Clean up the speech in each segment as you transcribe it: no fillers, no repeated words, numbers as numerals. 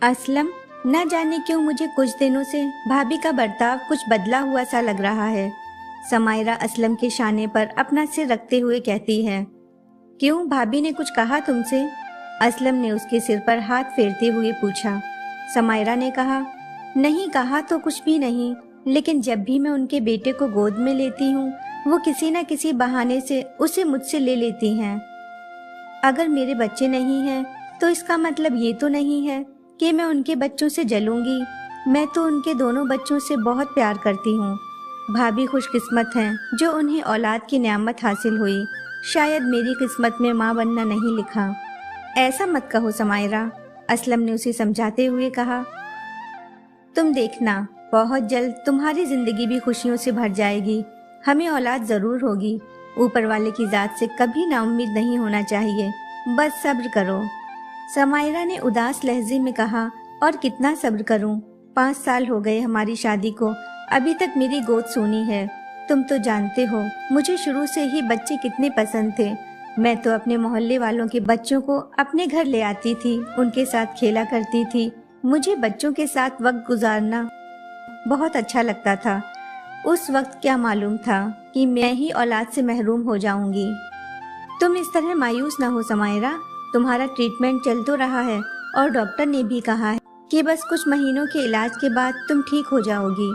असलम, न जाने क्यों मुझे कुछ दिनों से भाभी का बर्ताव कुछ बदला हुआ सा लग रहा है। समायरा असलम के शाने पर अपना सिर रखते हुए कहती है, क्यों, भाभी ने कुछ कहा तुमसे? असलम ने उसके सिर पर हाथ फेरते हुए पूछा। समायरा ने कहा, नहीं कहा तो कुछ भी नहीं, लेकिन जब भी मैं उनके बेटे को गोद में लेती हूँ वो किसी न किसी बहाने से उसे मुझसे ले लेती हैं। अगर मेरे बच्चे नहीं हैं तो इसका मतलब ये तो नहीं है कि मैं उनके बच्चों से जलूंगी। मैं तो उनके दोनों बच्चों से बहुत प्यार करती हूँ। भाभी खुशकिस्मत हैं जो उन्हें औलाद की नेमत हासिल हुई। शायद मेरी किस्मत में माँ बनना नहीं लिखा। ऐसा मत कहो समायरा, असलम ने उसे समझाते हुए कहा। तुम देखना, बहुत जल्द तुम्हारी जिंदगी भी खुशियों से भर जाएगी। हमें औलाद जरूर होगी। ऊपर वाले की जात से कभी नाउम्मीद नहीं होना चाहिए। बस सब्र करो। समायरा ने उदास लहजे में कहा, और कितना सब्र करूं? 5 साल हो गए हमारी शादी को, अभी तक मेरी गोद सूनी है। तुम तो जानते हो मुझे शुरू से ही बच्चे कितने पसंद थे। मैं तो अपने मोहल्ले वालों के बच्चों को अपने घर ले आती थी, उनके साथ खेला करती थी। मुझे बच्चों के साथ वक्त गुजारना बहुत अच्छा लगता था। उस वक्त क्या मालूम था कि मैं ही औलाद से महरूम हो जाऊंगी। तुम इस तरह मायूस न हो समायरा, तुम्हारा ट्रीटमेंट चल तो रहा है और डॉक्टर ने भी कहा है कि बस कुछ महीनों के इलाज के बाद तुम ठीक हो जाओगी।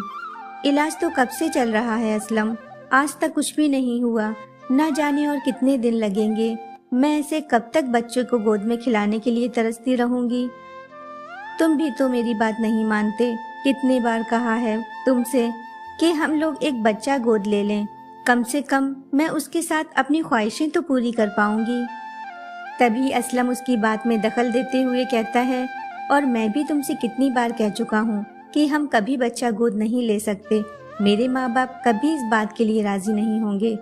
इलाज तो कब से चल रहा है असलम, आज तक कुछ भी नहीं हुआ। न जाने और कितने दिन लगेंगे। मैं ऐसे कब तक बच्चों को गोद में खिलाने के लिए तरसती रहूंगी। तुम भी तो मेरी बात नहीं मानते। कितने बार कहा है तुमसे कि हम लोग एक बच्चा गोद ले लें। कम से कम मैं उसके साथ अपनी ख्वाहिशें तो पूरी कर पाऊंगी। तभी असलम उसकी बात में दखल देते हुए कहता है, और मैं भी तुमसे कितनी बार कह चुका हूँ कि हम कभी बच्चा गोद नहीं ले सकते। मेरे माँ बाप कभी इस बात के लिए राजी नहीं होंगे।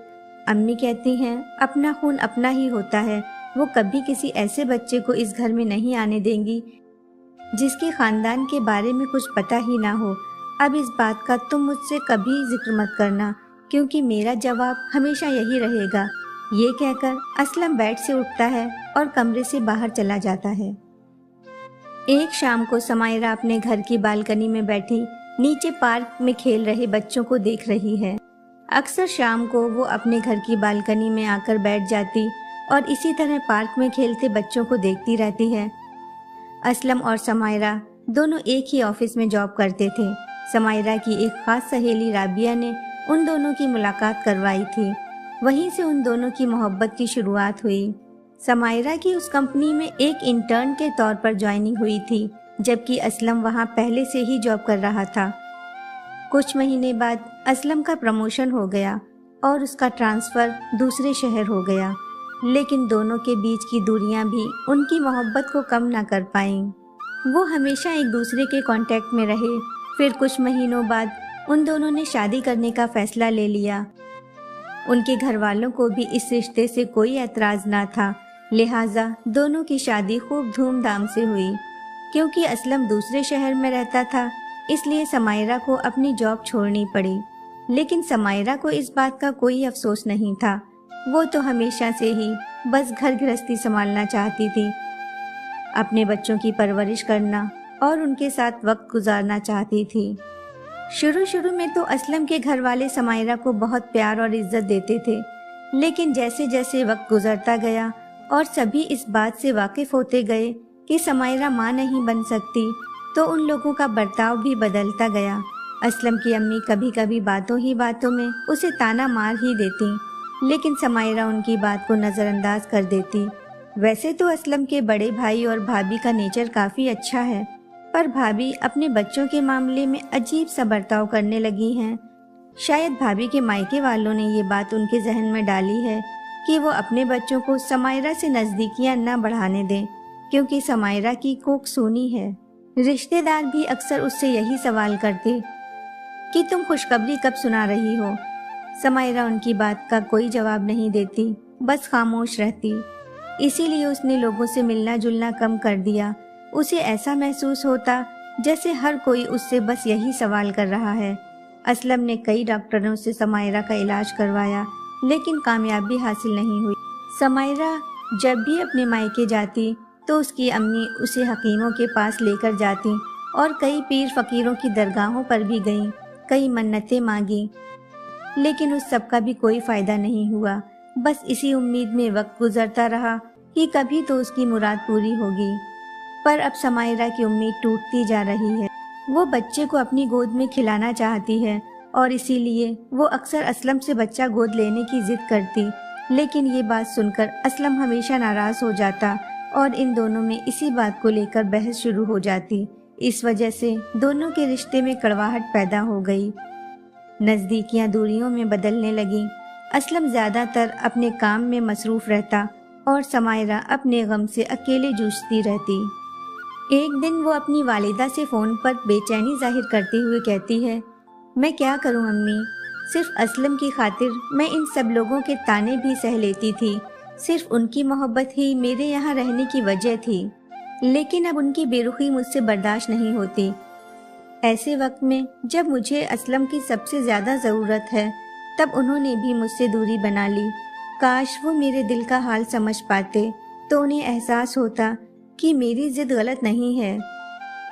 अम्मी कहती हैं अपना खून अपना ही होता है। वो कभी किसी ऐसे बच्चे को इस घर में नहीं आने देंगी जिसके खानदान के बारे में कुछ पता ही ना हो। अब इस बात का तुम मुझसे कभी जिक्र मत करना, क्योंकि मेरा जवाब हमेशा यही रहेगा। ये कहकर असलम बेड से उठता है और कमरे से बाहर चला जाता है। एक शाम को समायरा अपने घर की बालकनी में बैठी नीचे पार्क में खेल रहे बच्चों को देख रही है। अक्सर शाम को वो अपने घर की बालकनी में आकर बैठ जाती और इसी तरह पार्क में खेलते बच्चों को देखती रहती है। असलम और समायरा दोनों एक ही ऑफिस में जॉब करते थे। समायरा की एक खास सहेली राबिया ने उन दोनों की मुलाकात करवाई थी। वहीं से उन दोनों की मोहब्बत की शुरुआत हुई। समायरा की उस कंपनी में एक इंटर्न के तौर पर ज्वाइनिंग हुई थी, जबकि असलम वहां पहले से ही जॉब कर रहा था। कुछ महीने बाद असलम का प्रमोशन हो गया और उसका ट्रांसफर दूसरे शहर हो गया, लेकिन दोनों के बीच की दूरियां भी उनकी मोहब्बत को कम ना कर पाईं। वो हमेशा एक दूसरे के कांटेक्ट में रहे। फिर कुछ महीनों बाद उन दोनों ने शादी करने का फैसला ले लिया। उनके घर वालों को भी इस रिश्ते से कोई एतराज ना था, लिहाजा दोनों की शादी खूब धूमधाम से हुई। क्योंकि असलम दूसरे शहर में रहता था, इसलिए समायरा को अपनी जॉब छोड़नी पड़ी। लेकिन समायरा को इस बात का कोई अफसोस नहीं था। वो तो हमेशा से ही बस घर गृहस्थी संभालना चाहती थी, अपने बच्चों की परवरिश करना और उनके साथ वक्त गुजारना चाहती थी। शुरू में तो असलम के घर वाले समायरा को बहुत प्यार और इज्जत देते थे, लेकिन जैसे जैसे वक्त गुजरता गया और सभी इस बात से वाकिफ होते गए कि समायरा माँ नहीं बन सकती, तो उन लोगों का बर्ताव भी बदलता गया। असलम की अम्मी कभी कभी बातों ही बातों में उसे ताना मार ही देती, लेकिन समायरा उनकी बात को नजरअंदाज कर देती। वैसे तो असलम के बड़े भाई और भाभी का नेचर काफी अच्छा है, पर भाभी अपने बच्चों के मामले में अजीब सा बर्ताव करने लगी हैं। शायद भाभी के मायके वालों ने ये बात उनके जहन में डाली है कि वो अपने बच्चों को समायरा से नजदीकियां न बढ़ाने दें, क्योंकि समायरा की कोख सूनी है। रिश्तेदार भी अक्सर उससे यही सवाल करते कि तुम खुशखबरी कब सुना रही हो। समायरा उनकी बात का कोई जवाब नहीं देती, बस खामोश रहती। इसीलिए उसने लोगों से मिलना जुलना कम कर दिया। उसे ऐसा महसूस होता जैसे हर कोई उससे बस यही सवाल कर रहा है। असलम ने कई डॉक्टरों से समायरा का इलाज करवाया, लेकिन कामयाबी हासिल नहीं हुई। समायरा जब भी अपने मायके जाती तो उसकी अम्मी उसे हकीमों के पास लेकर जाती और कई पीर फकीरों की दरगाहों पर भी गईं, कई मन्नतें मांगी, लेकिन उस सब का भी कोई फायदा नहीं हुआ। बस इसी उम्मीद में वक्त गुजरता रहा कि कभी तो उसकी मुराद पूरी होगी। पर अब समायरा की उम्मीद टूटती जा रही है। वो बच्चे को अपनी गोद में खिलाना चाहती है और इसीलिए वो अक्सर असलम से बच्चा गोद लेने की जिद करती, लेकिन ये बात सुनकर असलम हमेशा नाराज हो जाता और इन दोनों में इसी बात को लेकर बहस शुरू हो जाती। इस वजह से दोनों के रिश्ते में कड़वाहट पैदा हो गई। नज़दीकियां दूरियों में बदलने लगीं। असलम ज़्यादातर अपने काम में मसरूफ़ रहता और समायरा अपने गम से अकेले जूझती रहती। एक दिन वो अपनी वालिदा से फ़ोन पर बेचैनी जाहिर करते हुए कहती है, मैं क्या करूं अम्मी, सिर्फ असलम की खातिर मैं इन सब लोगों के ताने भी सह लेती थी। सिर्फ उनकी मोहब्बत ही मेरे यहाँ रहने की वजह थी, लेकिन अब उनकी बेरुखी मुझसे बर्दाश्त नहीं होती। ऐसे वक्त में जब मुझे असलम की सबसे ज़्यादा ज़रूरत है, तब उन्होंने भी मुझसे दूरी बना ली। काश वो मेरे दिल का हाल समझ पाते तो उन्हें एहसास होता कि मेरी जिद गलत नहीं है।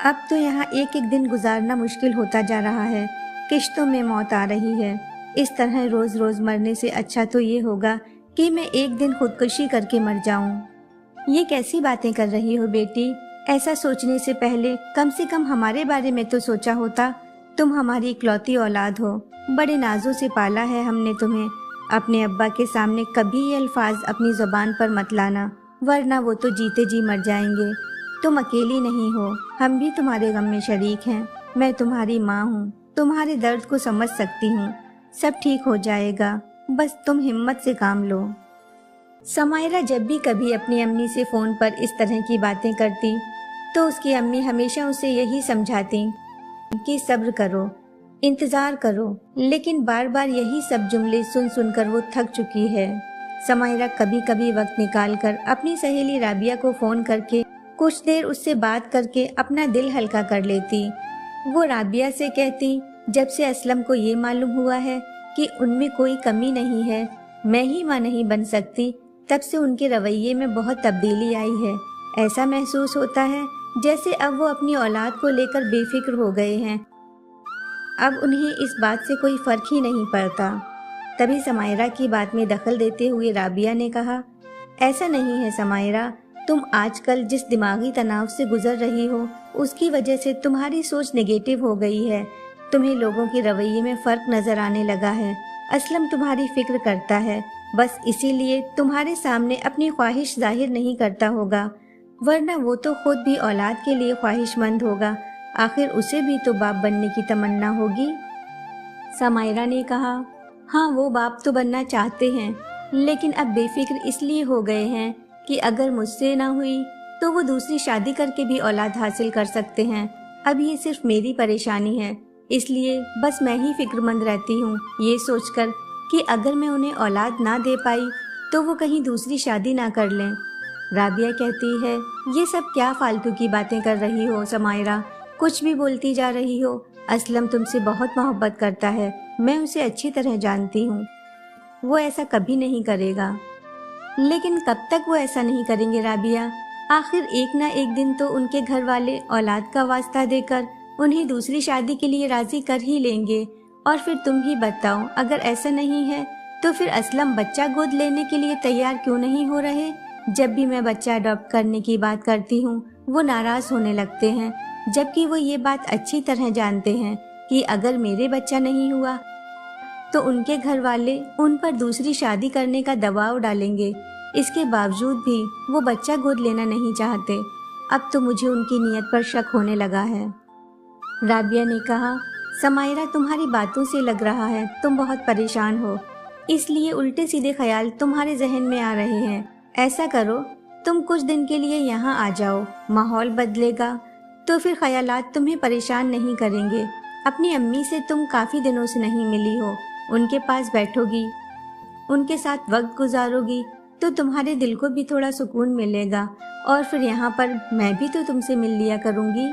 अब तो यहाँ एक एक दिन गुजारना मुश्किल होता जा रहा है। किश्तों में मौत आ रही है। इस तरह रोज़ रोज़ मरने से अच्छा तो ये होगा कि मैं एक दिन खुदकुशी करके मर जाऊं। ये कैसी बातें कर रही हो बेटी? ऐसा सोचने से पहले कम से कम हमारे बारे में तो सोचा होता। तुम हमारी इकलौती औलाद हो, बड़े नाजों से पाला है हमने तुम्हें। अपने अब्बा के सामने कभी ये अल्फाज अपनी ज़ुबान पर मत लाना, वरना वो तो जीते जी मर जाएंगे। तुम अकेली नहीं हो, हम भी तुम्हारे गम में शरीक हैं। मैं तुम्हारी माँ हूँ, तुम्हारे दर्द को समझ सकती हूँ। सब ठीक हो जाएगा, बस तुम हिम्मत से काम लो। समायरा जब भी कभी अपनी अम्मी से फ़ोन पर इस तरह की बातें करती तो उसकी अम्मी हमेशा उसे यही समझाती कि सब्र करो, इंतज़ार करो, लेकिन बार बार यही सब जुमले सुन सुनकर वो थक चुकी है। समायरा कभी कभी वक्त निकाल कर अपनी सहेली राबिया को फ़ोन करके कुछ देर उससे बात करके अपना दिल हल्का कर लेती। वो राबिया से कहती, जब से असलम को ये मालूम हुआ है कि उनमें कोई कमी नहीं है, मैं ही माँ नहीं बन सकती, तब से उनके रवैये में बहुत तब्दीली आई है। ऐसा महसूस होता है जैसे अब वो अपनी औलाद को लेकर बेफिक्र हो गए हैं। अब उन्हें इस बात से कोई फ़र्क ही नहीं पड़ता। तभी समायरा की बात में दखल देते हुए राबिया ने कहा, ऐसा नहीं है समायरा, तुम आजकल जिस दिमागी तनाव से गुजर रही हो उसकी वजह से तुम्हारी सोच नेगेटिव हो गई है। तुम्हें लोगों के रवैये में फ़र्क नज़र आने लगा है। असलम तुम्हारी फिक्र करता है, बस इसीलिए तुम्हारे सामने अपनी ख्वाहिश जाहिर नहीं करता होगा, वरना वो तो खुद भी औलाद के लिए ख्वाहिशमंद होगा। आखिर उसे भी तो बाप बनने की तमन्ना होगी। समायरा ने कहा, हाँ वो बाप तो बनना चाहते हैं, लेकिन अब बेफिक्र इसलिए हो गए हैं कि अगर मुझसे ना हुई तो वो दूसरी शादी करके भी औलाद हासिल कर सकते हैं। अब ये सिर्फ मेरी परेशानी है, इसलिए बस मैं ही फिक्रमंद रहती हूँ, ये सोचकर कि अगर मैं उन्हें औलाद ना दे पाई तो वो कहीं दूसरी शादी ना कर लें। राबिया कहती है, ये सब क्या फालतू की बातें कर रही हो समायरा, कुछ भी बोलती जा रही हो। असलम तुमसे बहुत मोहब्बत करता है, मैं उसे अच्छी तरह जानती हूँ। वो ऐसा कभी नहीं करेगा। लेकिन कब तक वो ऐसा नहीं करेंगे राबिया? आखिर एक ना एक दिन तो उनके घर वाले औलाद का वास्ता देकर उन्हें दूसरी शादी के लिए राजी कर ही लेंगे। और फिर तुम ही बताओ, अगर ऐसा नहीं है तो फिर असलम बच्चा गोद लेने के लिए तैयार क्यों नहीं हो रहे? जब भी मैं बच्चा अडॉप्ट करने की बात करती हूँ वो नाराज होने लगते हैं, जबकि वो ये बात अच्छी तरह जानते हैं कि अगर मेरे बच्चा नहीं हुआ तो उनके घर वाले उन पर दूसरी शादी करने का दबाव डालेंगे। इसके बावजूद भी वो बच्चा गोद लेना नहीं चाहते। अब तो मुझे उनकी नीयत पर शक होने लगा है। राबिया ने कहा, समायरा तुम्हारी बातों से लग रहा है तुम बहुत परेशान हो, इसलिए उल्टे सीधे ख्याल तुम्हारे जहन में आ रहे हैं। ऐसा करो, तुम कुछ दिन के लिए यहाँ आ जाओ, माहौल बदलेगा तो फिर ख्यालात तुम्हें परेशान नहीं करेंगे। अपनी अम्मी से तुम काफ़ी दिनों से नहीं मिली हो, उनके पास बैठोगी, उनके साथ वक्त गुजारोगी तो तुम्हारे दिल को भी थोड़ा सुकून मिलेगा, और फिर यहाँ पर मैं भी तो तुमसे मिल लिया करूँगी।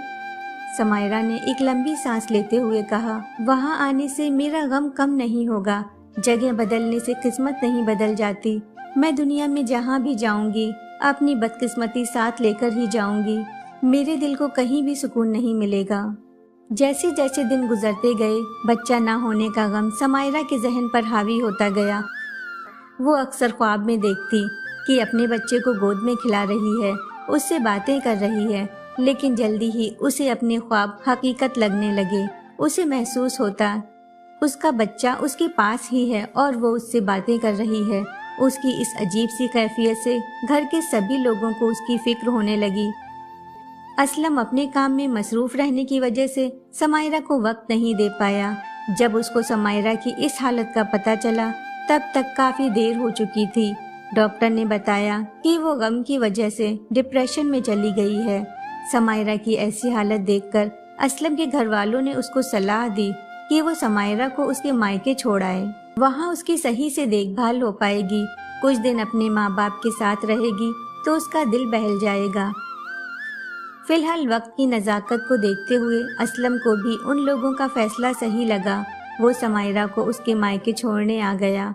समायरा ने एक लंबी सांस लेते हुए कहा, वहाँ आने से मेरा गम कम नहीं होगा, जगह बदलने से किस्मत नहीं बदल जाती। मैं दुनिया में जहाँ भी जाऊंगी अपनी बदकिस्मती साथ लेकर ही जाऊंगी। मेरे दिल को कहीं भी सुकून नहीं मिलेगा। जैसे जैसे दिन गुजरते गए, बच्चा ना होने का गम समायरा के जहन पर हावी होता गया। वो अक्सर ख्वाब में देखती कि अपने बच्चे को गोद में खिला रही है, उससे बातें कर रही है, लेकिन जल्दी ही उसे अपने ख्वाब हकीकत लगने लगे। उसे महसूस होता उसका बच्चा उसके पास ही है और वो उससे बातें कर रही है। उसकी इस अजीब सी कैफियत से घर के सभी लोगों को उसकी फिक्र होने लगी। असलम अपने काम में मसरूफ रहने की वजह से समायरा को वक्त नहीं दे पाया। जब उसको समायरा की इस हालत का पता चला तब तक काफी देर हो चुकी थी। डॉक्टर ने बताया कि वो गम की वजह से डिप्रेशन में चली गई है। समायरा की ऐसी हालत देखकर असलम के घर वालों ने उसको सलाह दी कि वो समायरा को उसके मायके छोड़ आए। वहाँ उसकी सही से देखभाल हो पाएगी। कुछ दिन अपने माँ बाप के साथ रहेगी तो उसका दिल बहल जाएगा। फिलहाल वक्त की नज़ाकत को देखते हुए असलम को भी उन लोगों का फैसला सही लगा। वो समायरा को उसके मायके छोड़ने आ गया।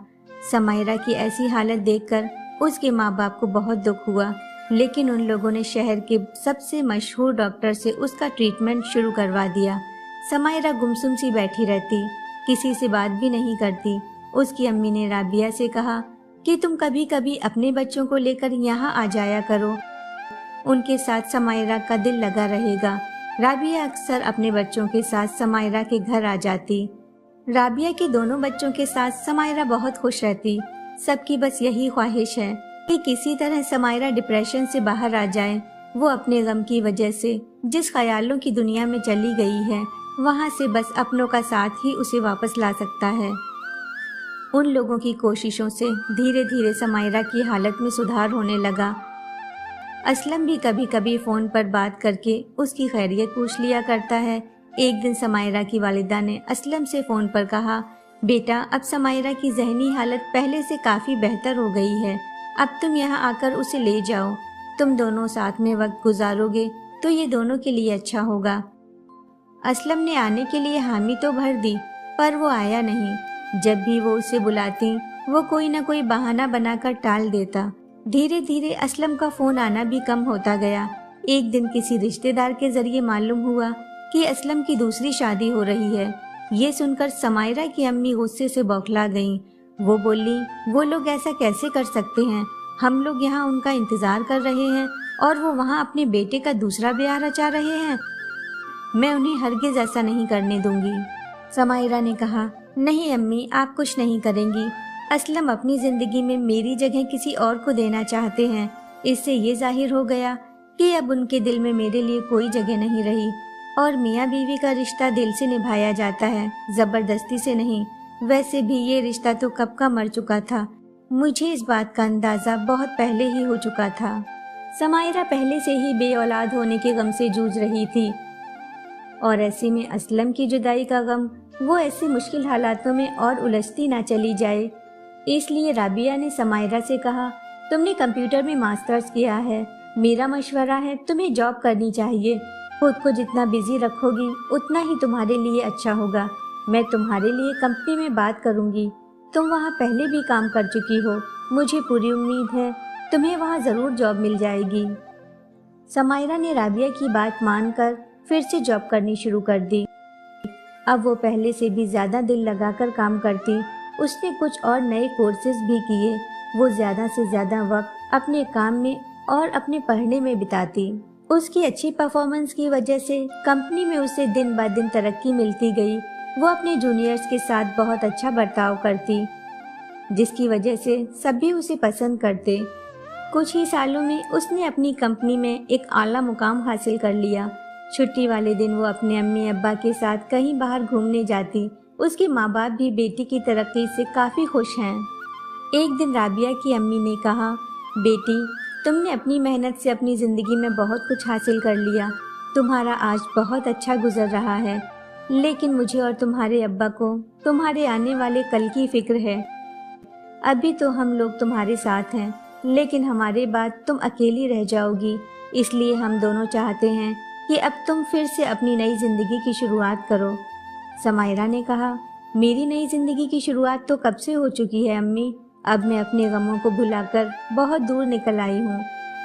समायरा की ऐसी हालत देखकर उसके माँ बाप को बहुत दुख हुआ, लेकिन उन लोगों ने शहर के सबसे मशहूर डॉक्टर से उसका ट्रीटमेंट शुरू करवा दिया। समायरा गुमसुम सी बैठी रहती, किसी से बात भी नहीं करती। उसकी अम्मी ने राबिया से कहा कि तुम कभी कभी अपने बच्चों को लेकर यहाँ आ जाया करो, उनके साथ समायरा का दिल लगा रहेगा। राबिया अक्सर अपने बच्चों के साथ समायरा के घर आ जाती। राबिया के दोनों बच्चों के साथ समायरा बहुत खुश रहती। सबकी बस यही ख्वाहिश है कि किसी तरह समायरा डिप्रेशन से बाहर आ जाए। वो अपने गम की वजह से जिस ख्यालों की दुनिया में चली गई है, वहाँ से बस अपनों का साथ ही उसे वापस ला सकता है। उन लोगों की कोशिशों से धीरे धीरे समायरा की हालत में सुधार होने लगा। असलम भी कभी कभी फोन पर बात करके उसकी खैरियत पूछ लिया करता है। एक दिन समायरा की वालिदा ने असलम से फोन पर कहा, बेटा अब समायरा की जहनी हालत पहले से काफी बेहतर हो गई है। अब तुम यहाँ आकर उसे ले जाओ। तुम दोनों साथ में वक्त गुजारोगे तो ये दोनों के लिए अच्छा होगा। असलम ने आने के लिए हामी तो भर दी, पर वो आया नहीं। जब भी वो उसे बुलाती वो कोई न कोई बहाना बनाकर टाल देता। धीरे धीरे असलम का फोन आना भी कम होता गया। एक दिन किसी रिश्तेदार के जरिए मालूम हुआ कि असलम की दूसरी शादी हो रही है। ये सुनकर समायरा की अम्मी गुस्से से बौखला गईं। वो बोली, वो लोग ऐसा कैसे कर सकते हैं? हम लोग यहाँ उनका इंतजार कर रहे हैं और वो वहाँ अपने बेटे का दूसरा ब्याह रचा रहे हैं। मैं उन्हें हरगिज ऐसा नहीं करने दूंगी। समायरा ने कहा, नहीं अम्मी, आप कुछ नहीं करेंगी। असलम अपनी जिंदगी में मेरी जगह किसी और को देना चाहते हैं। इससे ये जाहिर हो गया कि अब उनके दिल में मेरे लिए कोई जगह नहीं रही और मियाँ बीवी का रिश्ता दिल से निभाया जाता है, जबरदस्ती से नहीं। वैसे भी ये रिश्ता तो कब का मर चुका था। मुझे इस बात का अंदाजा बहुत पहले ही हो चुका था। समायरा पहले से ही बे औलाद होने के गम से जूझ रही थी और ऐसे में असलम की जुदाई का गम वो ऐसी मुश्किल हालातों में और उलझती ना चली जाए। इसलिए राबिया ने समायरा से कहा, तुमने कंप्यूटर में मास्टर्स किया है, मेरा मशवरा है तुम्हें जॉब करनी चाहिए। खुद को जितना बिजी रखोगी उतना ही तुम्हारे लिए अच्छा होगा। मैं तुम्हारे लिए कंपनी में बात करूंगी। तुम वहाँ पहले भी काम कर चुकी हो, मुझे पूरी उम्मीद है तुम्हें वहाँ जरूर जॉब मिल जाएगी। समायरा ने राबिया की बात मानकर फिर से जॉब करनी शुरू कर दी। अब वो पहले से भी ज्यादा दिल लगाकर काम करती। उसने कुछ और नए कोर्सेज भी किए। वो ज्यादा से ज्यादा वक्त अपने काम में और अपने पढ़ने में बिताती। उसकी अच्छी परफॉर्मेंस की वजह से कंपनी में उसे दिन ब दिन तरक्की मिलती गई। वो अपने जूनियर्स के साथ बहुत अच्छा बर्ताव करती, जिसकी वजह से सभी उसे पसंद करते। कुछ ही सालों में उसने अपनी कंपनी में एक आला मुकाम हासिल कर लिया। छुट्टी वाले दिन वो अपने अम्मी अब्बा के साथ कहीं बाहर घूमने जाती। उसके माँ बाप भी बेटी की तरक्की से काफ़ी खुश हैं। एक दिन राबिया की अम्मी ने कहा, बेटी तुमने अपनी मेहनत से अपनी ज़िंदगी में बहुत कुछ हासिल कर लिया। तुम्हारा आज बहुत अच्छा गुजर रहा है, लेकिन मुझे और तुम्हारे अब्बा को तुम्हारे आने वाले कल की फिक्र है। अभी तो हम लोग तुम्हारे साथ हैं, लेकिन हमारे बाद तुम अकेली रह जाओगी। इसलिए हम दोनों चाहते हैं कि अब तुम फिर से अपनी नई ज़िंदगी की शुरुआत करो। समायरा ने कहा, मेरी नई ज़िंदगी की शुरुआत तो कब से हो चुकी है अम्मी। अब मैं अपने गमों को भुलाकर बहुत दूर निकल आई हूँ।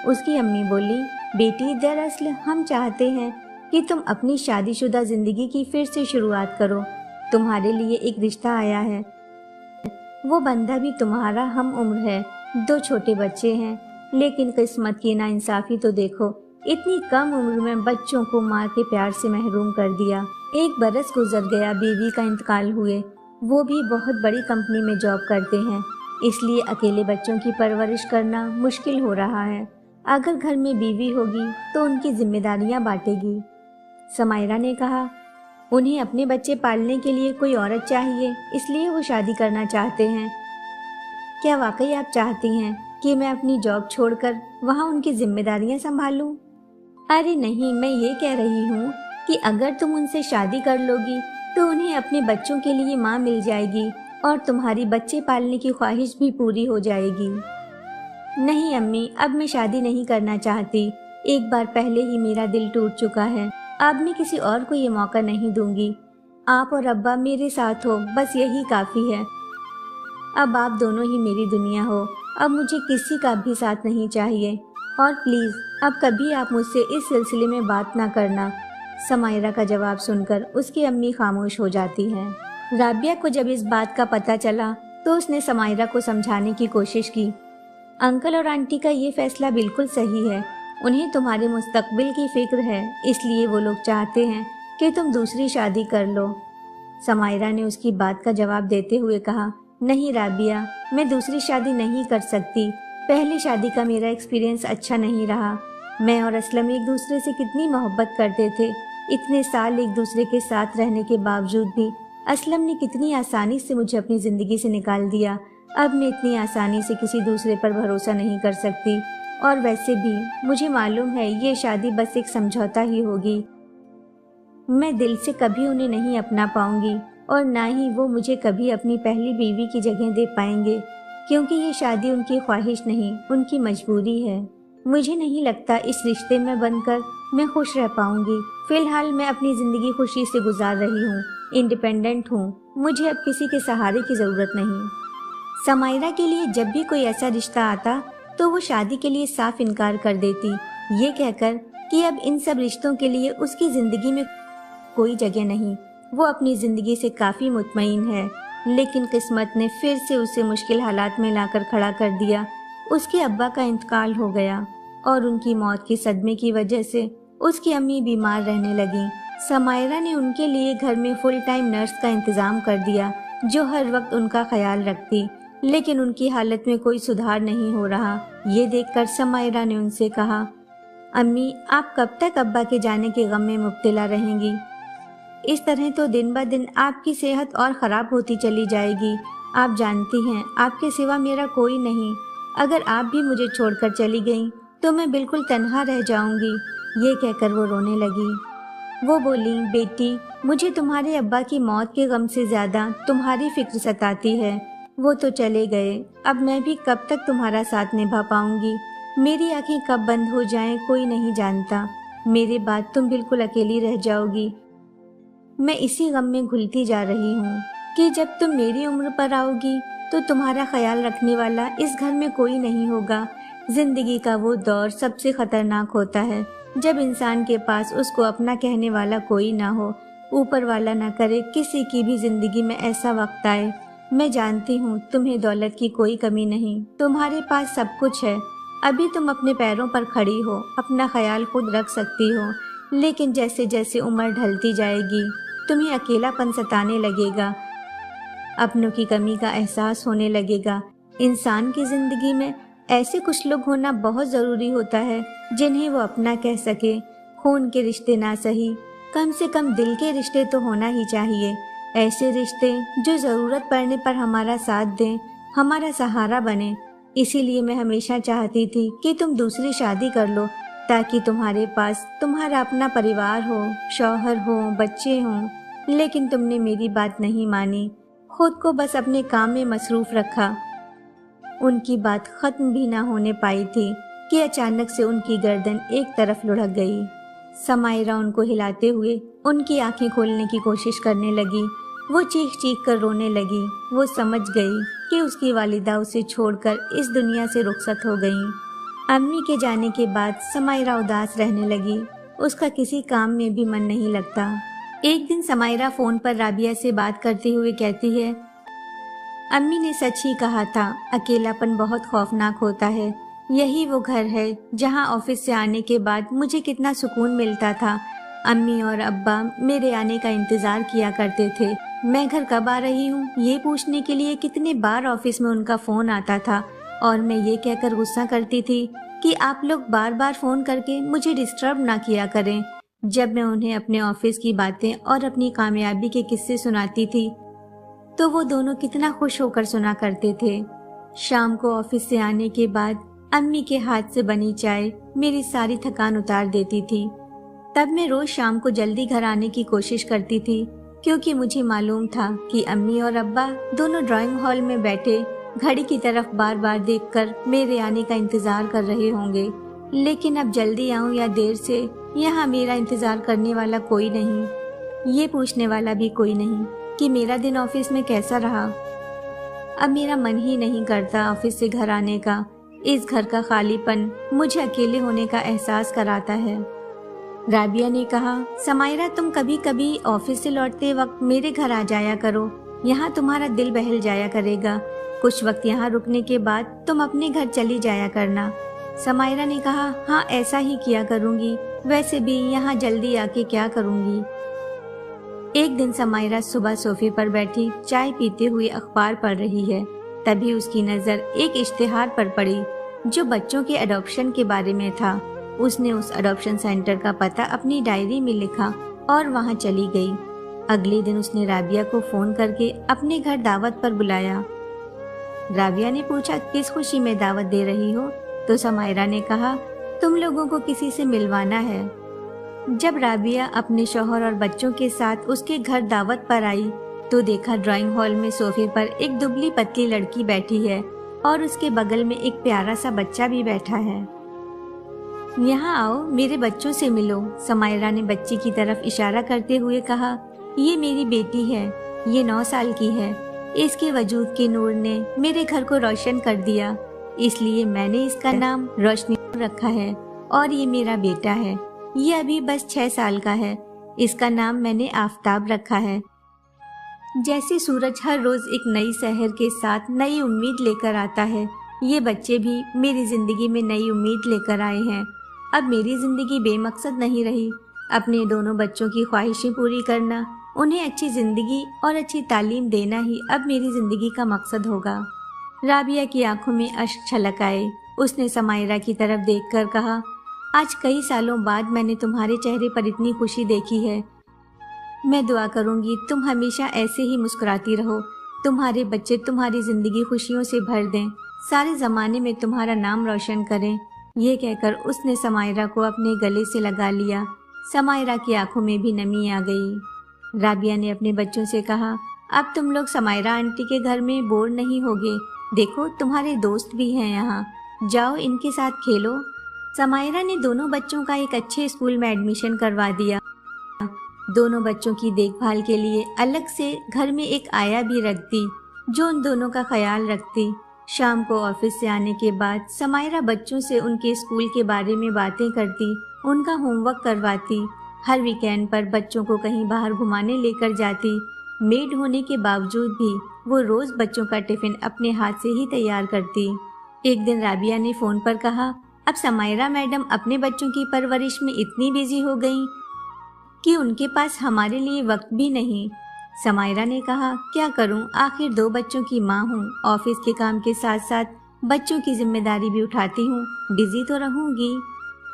उसकी अम्मी बोली, बेटी दरअसल हम चाहते हैं कि तुम अपनी शादीशुदा जिंदगी की फिर से शुरुआत करो। तुम्हारे लिए एक रिश्ता आया है, वो बंदा भी तुम्हारा हम उम्र है, 2 छोटे बच्चे हैं, लेकिन किस्मत की नाइंसाफी तो देखो, इतनी कम उम्र में बच्चों को माँ के प्यार से महरूम कर दिया। 1 बरस गुजर गया बीवी का इंतकाल हुए, वो भी बहुत बड़ी कंपनी में जॉब करते हैं, इसलिए अकेले बच्चों की परवरिश करना मुश्किल हो रहा है। अगर घर में बीवी होगी तो उनकी जिम्मेदारियां बांटेगी। समायरा ने कहा, उन्हें अपने बच्चे पालने के लिए कोई औरत चाहिए, इसलिए वो शादी करना चाहते हैं। क्या वाकई आप चाहती हैं कि मैं अपनी जॉब छोड़कर वहाँ उनकी जिम्मेदारियां संभालूं? अरे नहीं, मैं ये कह रही हूँ कि अगर तुम उनसे शादी कर लोगी तो उन्हें अपने बच्चों के लिए माँ मिल जाएगी और तुम्हारी बच्चे पालने की ख्वाहिश भी पूरी हो जाएगी। नहीं अम्मी, अब मैं शादी नहीं करना चाहती। एक बार पहले ही मेरा दिल टूट चुका है, अब मैं किसी और को ये मौका नहीं दूंगी। आप और अब्बा मेरे साथ हो, बस यही काफी है। अब आप दोनों ही मेरी दुनिया हो, अब मुझे किसी का भी साथ नहीं चाहिए। और प्लीज अब कभी आप मुझसे इस सिलसिले में बात ना करना। समायरा का जवाब सुनकर उसकी अम्मी खामोश हो जाती है। राबिया को जब इस बात का पता चला तो उसने समायरा को समझाने की कोशिश की। अंकल और आंटी का ये फैसला बिल्कुल सही है, उन्हें तुम्हारे मुस्तकबिल की फिक्र है, इसलिए वो लोग चाहते हैं कि तुम दूसरी शादी कर लो। समायरा ने उसकी बात का जवाब देते हुए कहा, नहीं राबिया, मैं दूसरी शादी नहीं कर सकती। पहली शादी का मेरा एक्सपीरियंस अच्छा नहीं रहा। मैं और असलम एक दूसरे से कितनी मोहब्बत करते थे, इतने साल एक दूसरे के साथ रहने के बावजूद भी असलम ने कितनी आसानी से मुझे अपनी जिंदगी से निकाल दिया। अब मैं इतनी आसानी से किसी दूसरे पर भरोसा नहीं कर सकती, और वैसे भी मुझे मालूम है ये शादी बस एक समझौता ही होगी। मैं दिल से कभी उन्हें नहीं अपना पाऊंगी और ना ही वो मुझे कभी अपनी पहली बीवी की जगह दे पाएंगे, क्योंकि ये शादी उनकी ख्वाहिश नहीं, उनकी मजबूरी है। मुझे नहीं लगता इस रिश्ते में बनकर मैं खुश रह पाऊंगी। फिलहाल मैं अपनी जिंदगी खुशी से गुजार रही हूँ, इंडिपेंडेंट हूँ, मुझे अब किसी के सहारे की जरूरत नहीं। समायरा के लिए जब भी कोई ऐसा रिश्ता आता तो वो शादी के लिए साफ इनकार कर देती, ये कहकर कि अब इन सब रिश्तों के लिए उसकी जिंदगी में कोई जगह नहीं, वो अपनी जिंदगी से काफी मुतमईन है। लेकिन किस्मत ने फिर से उसे मुश्किल हालात में लाकर खड़ा कर दिया। उसके अब्बा का इंतकाल हो गया और उनकी मौत के सदमे की वजह से उसकी अम्मी बीमार रहने लगी। समायरा ने उनके लिए घर में फुल टाइम नर्स का इंतजाम कर दिया जो हर वक्त उनका ख्याल रखती, लेकिन उनकी हालत में कोई सुधार नहीं हो रहा। ये देखकर समायरा ने उनसे कहा, अम्मी आप कब तक अब्बा के जाने के गम में मुब्तला रहेंगी? इस तरह तो दिन ब दिन आपकी सेहत और ख़राब होती चली जाएगी। आप जानती हैं आपके सिवा मेरा कोई नहीं। अगर आप भी मुझे छोड़कर चली गईं तो मैं बिल्कुल तन्हा रह जाऊंगी। ये कहकर वो रोने लगी। वो बोली, बेटी मुझे तुम्हारे अब्बा की मौत के गम से ज़्यादा तुम्हारी फिक्र सताती है। वो तो चले गए, अब मैं भी कब तक तुम्हारा साथ निभा पाऊंगी? मेरी आंखें कब बंद हो जाएं कोई नहीं जानता। मेरे बाद तुम बिल्कुल अकेली रह जाओगी। मैं इसी गम में घुलती जा रही हूँ कि जब तुम मेरी उम्र पर आओगी तो तुम्हारा ख्याल रखने वाला इस घर में कोई नहीं होगा। जिंदगी का वो दौर सबसे खतरनाक होता है जब इंसान के पास उसको अपना कहने वाला कोई ना हो। ऊपर वाला ना करे किसी की भी जिंदगी में ऐसा वक्त आए। मैं जानती हूँ तुम्हें दौलत की कोई कमी नहीं, तुम्हारे पास सब कुछ है। अभी तुम अपने पैरों पर खड़ी हो, अपना ख्याल खुद रख सकती हो, लेकिन जैसे जैसे उम्र ढलती जाएगी तुम्हें अकेलापन सताने लगेगा, अपनों की कमी का एहसास होने लगेगा। इंसान की जिंदगी में ऐसे कुछ लोग होना बहुत जरूरी होता है जिन्हें वो अपना कह सके। खून के रिश्ते ना सही, कम से कम दिल के रिश्ते तो होना ही चाहिए। ऐसे रिश्ते जो जरूरत पड़ने पर हमारा साथ दें, हमारा सहारा बने। इसीलिए मैं हमेशा चाहती थी कि तुम दूसरी शादी कर लो ताकि तुम्हारे पास तुम्हारा अपना परिवार हो, शौहर हो, बच्चे हों। लेकिन तुमने मेरी बात नहीं मानी, खुद को बस अपने काम में मसरूफ रखा। उनकी बात खत्म भी ना होने पाई थी कि अचानक से उनकी गर्दन एक तरफ लुढ़क गई। समायरा उनको हिलाते हुए उनकी आंखें खोलने की कोशिश करने लगी। वो चीख चीख कर रोने लगी। वो समझ गई कि उसकी वालिदा उसे छोड़कर इस दुनिया से रुखसत हो गईं। अम्मी के जाने के बाद समायरा उदास रहने लगी। उसका किसी काम में भी मन नहीं लगता। एक दिन समायरा फोन पर राबिया से बात करते हुए कहती है, अम्मी ने सच ही कहा था, अकेलापन बहुत खौफनाक होता है। यही वो घर है जहां ऑफिस से आने के बाद मुझे कितना सुकून मिलता था। अम्मी और अब्बा मेरे आने का इंतजार किया करते थे। मैं घर कब आ रही हूँ ये पूछने के लिए कितने बार ऑफिस में उनका फोन आता था और मैं ये कहकर गुस्सा करती थी कि आप लोग बार बार फोन करके मुझे डिस्टर्ब ना किया करें। जब मैं उन्हें अपने ऑफिस की बातें और अपनी कामयाबी के किस्से सुनाती थी तो वो दोनों कितना खुश होकर सुना करते थे। शाम को ऑफिस से आने के बाद अम्मी के हाथ से बनी चाय मेरी सारी थकान उतार देती थी। तब मैं रोज शाम को जल्दी घर आने की कोशिश करती थी, क्योंकि मुझे मालूम था कि अम्मी और अब्बा दोनों ड्राइंग हॉल में बैठे घड़ी की तरफ बार बार देखकर मेरे आने का इंतजार कर रहे होंगे। लेकिन अब जल्दी आऊं या देर से, यहाँ मेरा इंतजार करने वाला कोई नहीं, ये पूछने वाला भी कोई नहीं कि मेरा दिन ऑफिस में कैसा रहा। अब मेरा मन ही नहीं करता ऑफिस से घर आने का। इस घर का खालीपन मुझे अकेले होने का एहसास कराता है। राबिया ने कहा, समायरा तुम कभी कभी ऑफिस से लौटते वक्त मेरे घर आ जाया करो, यहाँ तुम्हारा दिल बहल जाया करेगा। कुछ वक्त यहाँ रुकने के बाद तुम अपने घर चली जाया करना। समायरा ने कहा, हाँ ऐसा ही किया करूँगी, वैसे भी यहाँ जल्दी आके क्या करूँगी। एक दिन समायरा सुबह सोफे पर बैठी चाय पीते हुए अखबार पढ़ रही है। तभी उसकी नज़र एक इश्तिहार पर पड़ी जो बच्चों के अडॉप्शन के बारे में था। उसने उस अडॉप्शन सेंटर का पता अपनी डायरी में लिखा और वहां चली गई। अगले दिन उसने राबिया को फोन करके अपने घर दावत पर बुलाया। राबिया ने पूछा, किस खुशी में दावत दे रही हो? तो समायरा ने कहा, तुम लोगों को किसी से मिलवाना है। जब राबिया अपने शौहर और बच्चों के साथ उसके घर दावत पर आई तो देखा ड्राइंग हॉल में सोफे पर एक दुबली पतली लड़की बैठी है और उसके बगल में एक प्यारा सा बच्चा भी बैठा है। यहाँ आओ, मेरे बच्चों से मिलो। समायरा ने बच्ची की तरफ इशारा करते हुए कहा, ये मेरी बेटी है, ये 9 साल की है। इसके वजूद के नूर ने मेरे घर को रोशन कर दिया, इसलिए मैंने इसका नाम रोशनी रखा है। और ये मेरा बेटा है, ये अभी बस 6 साल का है। इसका नाम मैंने आफताब रखा है। जैसे सूरज हर रोज एक नई सहर के साथ नई उम्मीद लेकर आता है, ये बच्चे भी मेरी जिंदगी में नई उम्मीद लेकर आए हैं। अब मेरी जिंदगी बेमकसद नहीं रही। अपने दोनों बच्चों की ख्वाहिशें पूरी करना, उन्हें अच्छी जिंदगी और अच्छी तालीम देना ही अब मेरी जिंदगी का मकसद होगा। राबिया की आंखों में अश्क छलक आए। उसने समायरा की तरफ देखकर कहा, आज कई सालों बाद मैंने तुम्हारे चेहरे पर इतनी खुशी देखी है। मैं दुआ करूंगी तुम हमेशा ऐसे ही मुस्कुराती रहो, तुम्हारे बच्चे तुम्हारी जिंदगी खुशियों से भर दें, सारे जमाने में तुम्हारा नाम रोशन करें। ये कहकर उसने समायरा को अपने गले से लगा लिया। समायरा की आंखों में भी नमी आ गई। राबिया ने अपने बच्चों से कहा, अब तुम लोग समायरा आंटी के घर में बोर नहीं होगे, देखो तुम्हारे दोस्त भी हैं यहाँ, जाओ इनके साथ खेलो। समायरा ने दोनों बच्चों का एक अच्छे स्कूल में एडमिशन करवा दिया। दोनों बच्चों की देखभाल के लिए अलग से घर में एक आया भी रख दी जो उन दोनों का ख्याल रखती। शाम को ऑफिस से आने के बाद समायरा बच्चों से उनके स्कूल के बारे में बातें करती, उनका होमवर्क करवाती। हर वीकेंड पर बच्चों को कहीं बाहर घुमाने लेकर जाती। मेड होने के बावजूद भी वो रोज बच्चों का टिफिन अपने हाथ से ही तैयार करती। एक दिन राबिया ने फोन पर कहा, अब समायरा मैडम अपने बच्चों की परवरिश में इतनी बिजी हो गई कि उनके पास हमारे लिए वक्त भी नहीं। समायरा ने कहा, क्या करूं, आखिर 2 बच्चों की माँ हूं, ऑफिस के काम के साथ साथ बच्चों की जिम्मेदारी भी उठाती हूं, बिजी तो रहूंगी।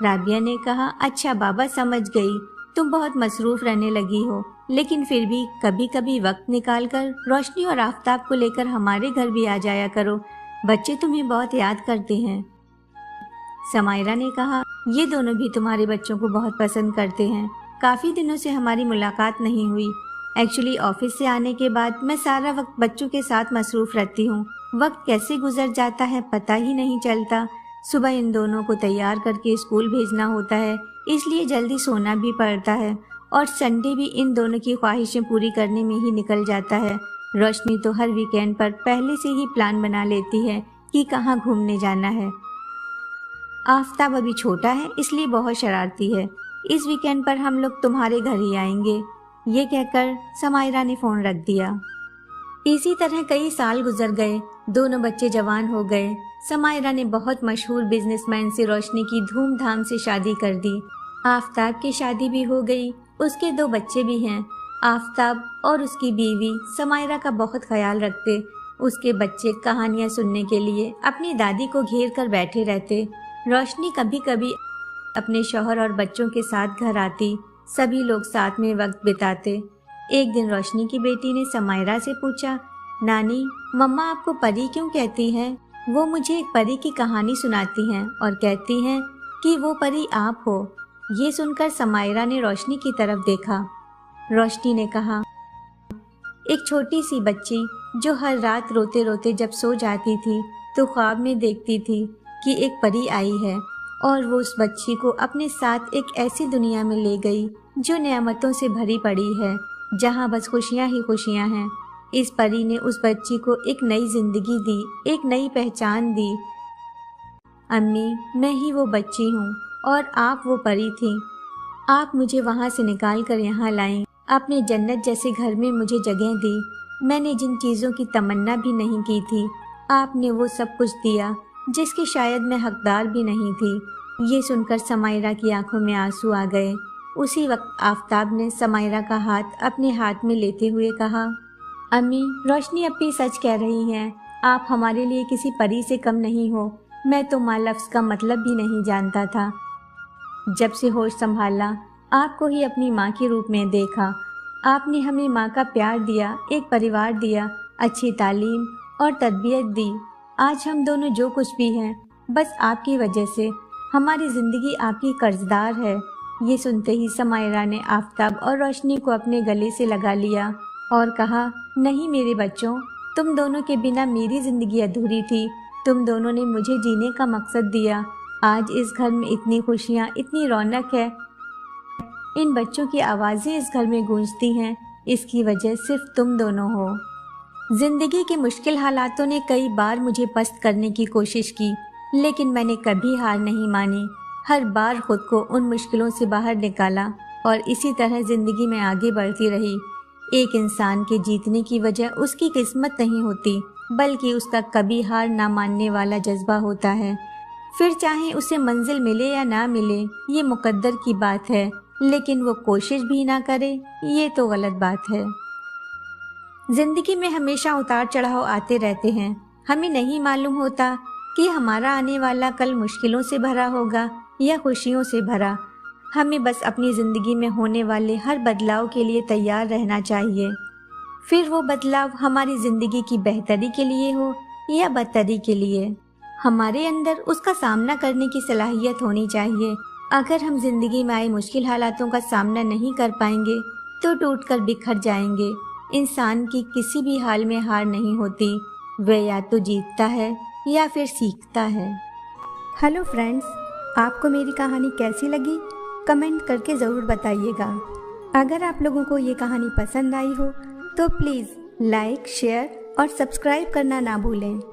राबिया ने कहा, अच्छा बाबा समझ गई, तुम बहुत मसरूफ रहने लगी हो, लेकिन फिर भी कभी कभी वक्त निकाल कर रोशनी और आफताब को लेकर हमारे घर भी आ जाया करो, बच्चे तुम्हें बहुत याद करते हैं। समायरा ने कहा, ये दोनों भी तुम्हारे बच्चों को बहुत पसंद करते हैं। काफी दिनों से हमारी मुलाकात नहीं हुई। एक्चुअली ऑफिस से आने के बाद मैं सारा वक्त बच्चों के साथ मसरूफ रहती हूँ। वक्त कैसे गुजर जाता है पता ही नहीं चलता। सुबह इन दोनों को तैयार करके स्कूल भेजना होता है, इसलिए जल्दी सोना भी पड़ता है और संडे भी इन दोनों की ख्वाहिशें पूरी करने में ही निकल जाता है। रोशनी तो हर वीकेंड पर पहले से ही प्लान बना लेती है कि कहाँ घूमने जाना है। आफ्ताब अभी छोटा है इसलिए बहुत शरारती है। इस वीकेंड पर हम लोग तुम्हारे घर ही आएंगे। ये कहकर समायरा ने फोन रख दिया। इसी तरह कई साल गुजर गए। दोनों बच्चे जवान हो गए। समायरा ने बहुत मशहूर बिजनेसमैन से रोशनी की धूमधाम से शादी कर दी। आफ्ताब की शादी भी हो गई। उसके 2 बच्चे भी हैं। आफ्ताब और उसकी बीवी समायरा का बहुत ख्याल रखते। उसके बच्चे कहानियां सुनने के लिए अपनी दादी को घेर कर बैठे रहते। रोशनी कभी कभी अपने शौहर और बच्चों के साथ घर आती। सभी लोग साथ में वक्त बिताते। एक दिन रोशनी की बेटी ने समायरा से पूछा, नानी, मम्मा आपको परी क्यों कहती हैं? वो मुझे एक परी की कहानी सुनाती हैं और कहती हैं कि वो परी आप हो। ये सुनकर समायरा ने रोशनी की तरफ देखा। रोशनी ने कहा, एक छोटी सी बच्ची जो हर रात रोते रोते जब सो जाती थी तो ख्वाब में देखती थी कि एक परी आई है और वो उस बच्ची को अपने साथ एक ऐसी दुनिया में ले गई जो नेमतों से भरी पड़ी है, जहाँ बस खुशियाँ ही खुशियाँ हैं। इस परी ने उस बच्ची को एक नई जिंदगी दी, एक नई पहचान दी। अम्मी, मैं ही वो बच्ची हूँ और आप वो परी थी। आप मुझे वहाँ से निकाल कर यहाँ लाईं। आपने जन्नत जैसे घर में मुझे जगह दी। मैंने जिन चीज़ों की तमन्ना भी नहीं की थी, आपने वो सब कुछ दिया जिसकी शायद मैं हकदार भी नहीं थी। ये सुनकर समायरा की आंखों में आंसू आ गए। उसी वक्त आफ्ताब ने समायरा का हाथ अपने हाथ में लेते हुए कहा, अम्मी, रोशनी अपनी सच कह रही हैं। आप हमारे लिए किसी परी से कम नहीं हो। मैं तो माँ लफ्ज़ का मतलब भी नहीं जानता था। जब से होश संभाला, आपको ही अपनी माँ के रूप में देखा। आपने हमें माँ का प्यार दिया, एक परिवार दिया, अच्छी तालीम और तरबियत दी। आज हम दोनों जो कुछ भी हैं, बस आपकी वजह से। हमारी ज़िंदगी आपकी कर्जदार है। ये सुनते ही समायरा ने आफ्ताब और रोशनी को अपने गले से लगा लिया और कहा, नहीं मेरे बच्चों, तुम दोनों के बिना मेरी ज़िंदगी अधूरी थी। तुम दोनों ने मुझे जीने का मकसद दिया। आज इस घर में इतनी खुशियाँ, इतनी रौनक है। इन बच्चों की आवाज़ें इस घर में गूंजती हैं। इसकी वजह सिर्फ तुम दोनों हो। जिंदगी के मुश्किल हालातों ने कई बार मुझे पस्त करने की कोशिश की, लेकिन मैंने कभी हार नहीं मानी। हर बार खुद को उन मुश्किलों से बाहर निकाला और इसी तरह जिंदगी में आगे बढ़ती रही। एक इंसान के जीतने की वजह उसकी किस्मत नहीं होती, बल्कि उसका कभी हार ना मानने वाला जज्बा होता है। फिर चाहे उसे मंजिल मिले या ना मिले, ये मुकद्दर की बात है, लेकिन वो कोशिश भी ना करे, ये तो गलत बात है। जिंदगी में हमेशा उतार चढ़ाव आते रहते हैं। हमें नहीं मालूम होता कि हमारा आने वाला कल मुश्किलों से भरा होगा या खुशियों से भरा। हमें बस अपनी ज़िंदगी में होने वाले हर बदलाव के लिए तैयार रहना चाहिए। फिर वो बदलाव हमारी ज़िंदगी की बेहतरी के लिए हो या बदतरी के लिए, हमारे अंदर उसका सामना करने की सलाहियत होनी चाहिए। अगर हम जिंदगी में आए मुश्किल हालातों का सामना नहीं कर पाएंगे तो टूटकर बिखर जाएंगे। इंसान की किसी भी हाल में हार नहीं होती, वह या तो जीतता है या फिर सीखता है। हेलो फ्रेंड्स, आपको मेरी कहानी कैसी लगी कमेंट करके ज़रूर बताइएगा। अगर आप लोगों को ये कहानी पसंद आई हो तो प्लीज़ लाइक, शेयर और सब्सक्राइब करना ना भूलें।